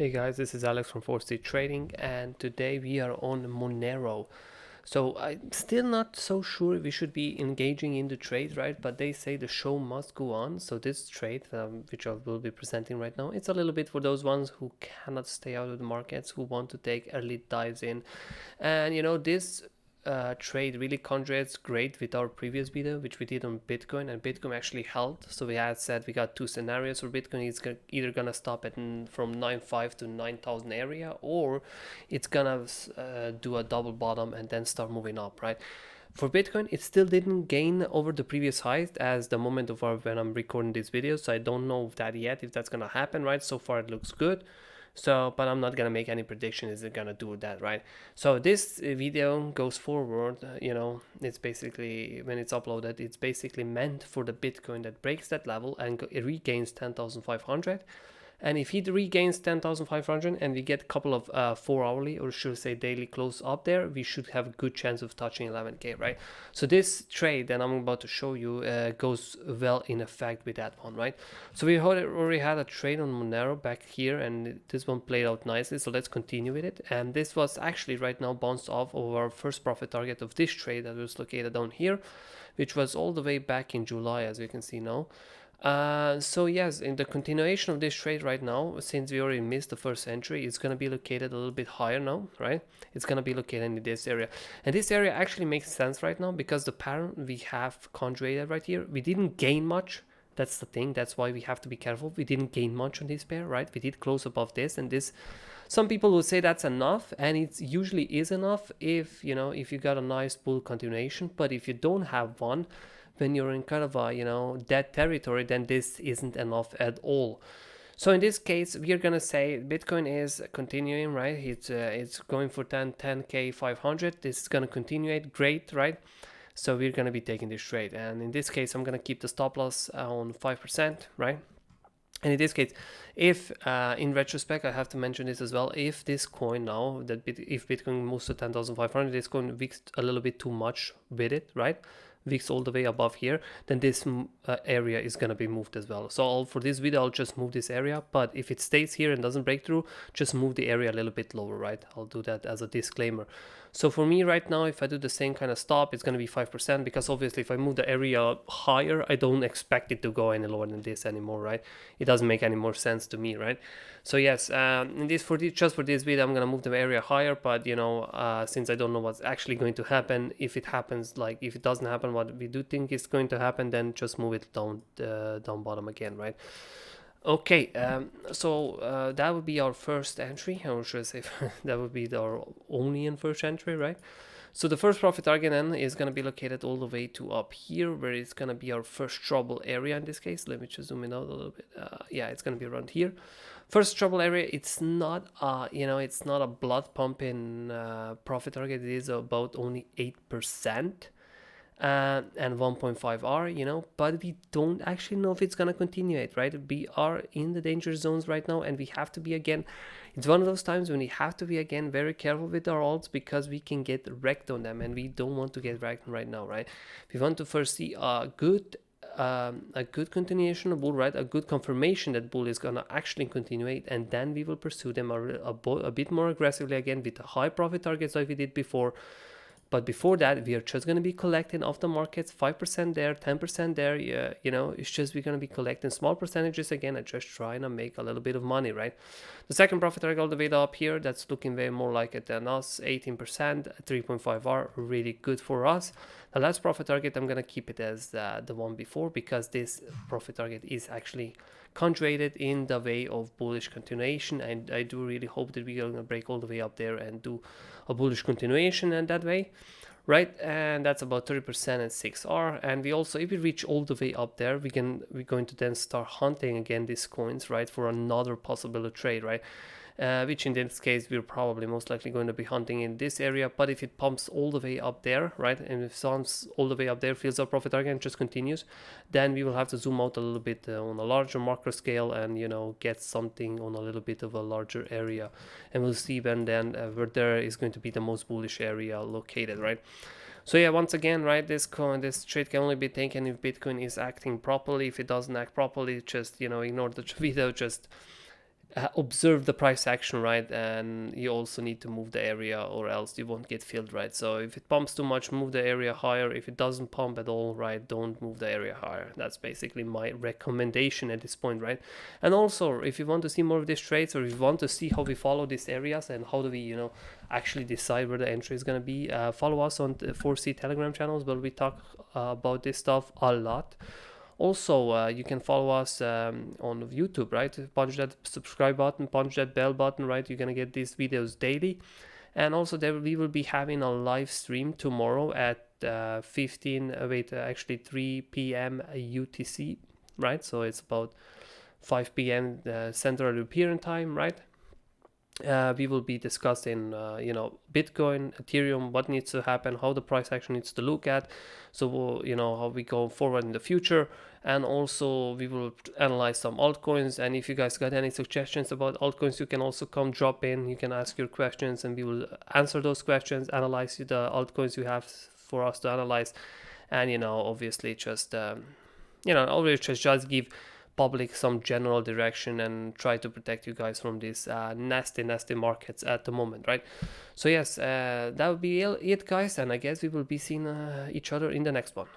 Hey guys, this is Alex from 4C Trading, and today we are on Monero. So I'm still not so sure if we should be engaging in the trade, right? But they say the show must go on. So this trade, which I will be presenting right now, it's a little bit for those ones who cannot stay out of the markets, who want to take early dives in. And this trade really conjugates great with our previous video, which we did on Bitcoin, and Bitcoin actually held. So we had said we got two scenarios for Bitcoin. It's either gonna stop at from 9.5 to 9,000 area, or it's gonna do a double bottom and then start moving up, right? For Bitcoin, it still didn't gain over the previous highs as the moment of when I'm recording this video, so I don't know that yet if that's gonna happen, right? So far it looks good. So, but I'm not gonna make any prediction is it gonna do that, right? So this video goes forward, it's basically, when it's uploaded, it's basically meant for the Bitcoin that breaks that level and it regains 10,500. And if he regains 10,500 and we get a couple of 4 hourly, or should I say daily close up there, we should have a good chance of touching 11k, right? So this trade that I'm about to show you goes well in effect with that one, right? So we already had a trade on Monero back here, and this one played out nicely. So let's continue with it. And this was actually right now bounced off of our first profit target of this trade that was located down here, which was all the way back in July, as you can see now. So yes, in the continuation of this trade right now, since we already missed the first entry, it's going to be located a little bit higher now, right? It's going to be located in this area. And this area actually makes sense right now because the pattern we have conjugated right here, we didn't gain much. That's the thing. That's why we have to be careful. We didn't gain much on this pair, right? We did close above this, and this, some people will say that's enough, and it usually is enough if you got a nice bull continuation. But if you don't have one, when you're in kind of a dead territory, then this isn't enough at all. So in this case, we are gonna say Bitcoin is continuing, right? It's going for 10k 500. This is gonna continue it, great, right? So we're gonna be taking this trade, and in this case, I'm gonna keep the stop loss on 5%, right? And in this case, if in retrospect, I have to mention this as well, if this coin now, if Bitcoin moves to 10,500, this coin weaks a little bit too much with it, right? Weeks all the way above here, then this area is going to be moved as well. So for this video, I'll just move this area, but if it stays here and doesn't break through, just move the area a little bit lower, right? I'll do that as a disclaimer. So for me right now, if I do the same kind of stop, it's going to be 5%, because obviously if I move the area higher, I don't expect it to go any lower than this anymore, right? It doesn't make any more sense to me, right? So yes, just for this video, I'm going to move the area higher, but since I don't know what's actually going to happen, if it happens, like if it doesn't happen what we do think is going to happen, then just move it down bottom again, right? Okay, so that would be our first entry, or should I say that would be our only and first entry, right? So the first profit target then is going to be located all the way to up here, where it's going to be our first trouble area in this case. Let me just zoom in out a little bit. Yeah, it's going to be around here. First trouble area, it's not it's not a blood pumping profit target. It is about only 8%. And 1.5 R, but we don't actually know if it's going to continue it, right? We are in the danger zones right now, and we have to be, again, it's one of those times when we have to be, again, very careful with our alts, because we can get wrecked on them, and we don't want to get wrecked right now, right? We want to first see a good continuation of bull, right? A good confirmation that bull is going to actually continue it, and then we will pursue them a bit more aggressively again with the high profit targets like we did before. But before that, we are just going to be collecting off the markets, 5% there, 10% there. It's just we're going to be collecting small percentages again and just trying to make a little bit of money, right? The second profit target all the way up here, that's looking way more like it than us, 18%, 3.5 R, really good for us. The last profit target, I'm going to keep it as the one before, because this profit target is actually conjugated in the way of bullish continuation, and I do really hope that we're going to break all the way up there and do a bullish continuation in that way, right? And that's about 30% at 6R. And we also, if we reach all the way up there, we're going to then start hunting again these coins, right, for another possible trade, right? Which in this case we're probably most likely going to be hunting in this area. But if it pumps all the way up there, right, and if pumps all the way up there, fills our profit target and just continues, then we will have to zoom out a little bit on a larger macro scale and get something on a little bit of a larger area, and we'll see when then where there is going to be the most bullish area located, right? So yeah, once again, right, this trade can only be taken if Bitcoin is acting properly. If it doesn't act properly, just ignore the video, just observe the price action, right? And you also need to move the area, or else you won't get filled, right? So if it pumps too much, move the area higher. If it doesn't pump at all, right, don't move the area higher. That's basically my recommendation at this point, right? And also, if you want to see more of these trades, or if you want to see how we follow these areas and how do we, actually decide where the entry is going to be, follow us on the 4C Telegram channels, where we talk about this stuff a lot. Also, you can follow us on YouTube, right? Punch that subscribe button, punch that bell button, right? You're gonna get these videos daily. And also, we will be having a live stream tomorrow at 3 p.m. UTC, right? So it's about 5 p.m. Central European time, right? We will be discussing, Bitcoin, Ethereum, what needs to happen, how the price action needs to look at. So, how we go forward in the future. And also we will analyze some altcoins. And if you guys got any suggestions about altcoins, you can also come drop in. You can ask your questions and we will answer those questions, analyze the altcoins you have for us to analyze. And, obviously just, always just give public some general direction and try to protect you guys from these nasty markets at the moment, right? So yes, that would be it, guys, and I guess we will be seeing each other in the next one.